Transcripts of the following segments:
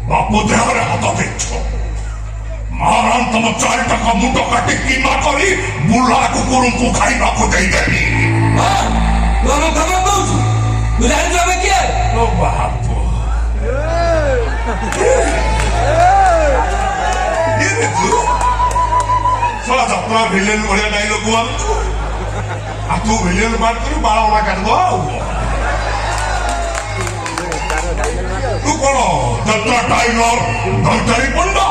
बापू देहरे हाथ देछ महारान तुम 4 टका मुंड काटी कीमा करी बुला कुकुर को खाइबा को दे देबी दोनों खबर पूछ बुलाने जो हमें क्या ओ बापू ये तू साला जत्रा विलेन बढ़िया डायलॉग बोल आ तू विलेन बात करू बाला वाला काट दो तू कौन जत्रा टाइगर धरचारी पंडा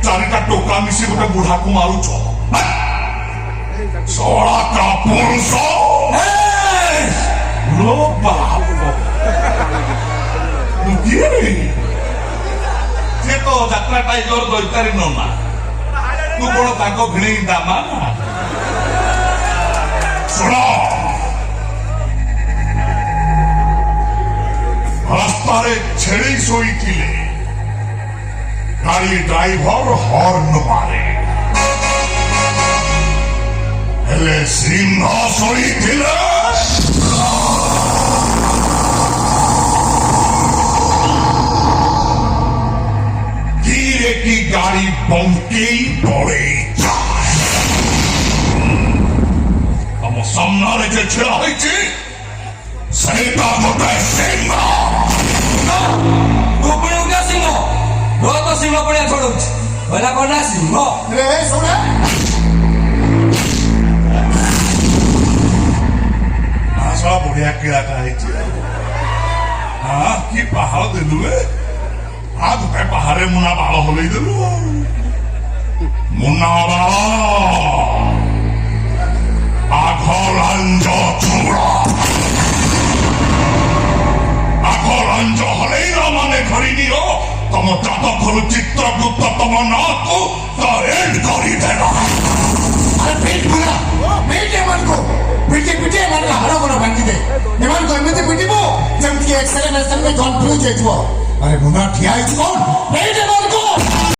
चारिटा टोका मिसी गोटे बुढ़ा को मारुछ सोला का पुरुष लो बाप से तो जत्रा टाइगर धरचारी नना तू कौन ताको भिड़ी दामा सुन रास्तारे छेड़ी शोई थिले गाड़ी ड्राइवर हॉर्न मारे हेले सिंह शोई थिले धीरे की गाड़ी बंके पड़े हम सामने जे छेड़ा होइछि सेटा गोटे सिंह गोपड़े क्या सिंह रो तो सिंह पड़े छोड़ो बोला कौन है सिंह रे सुना आशा बढ़िया किड़ा खाइछि हां की पहाड़ देलु आ दुटे पहाड़े मुना बाल होले देलु मुना बाल आघलांज चूड़ा आघलांज हले माने खरी नियो तम जातक चित्रगुप्त तम ना को द एंड करी देला अरे पेट पूरा पेट एमन को पिटे पिटे एमन हाड़ा गोड़ा भांगी दे एमन को एमती पिटिबो जेमती एक्सरे मेसन में कंफ्यूज हेतबो अरे मुना ठिया हिच कोन पेट एमन को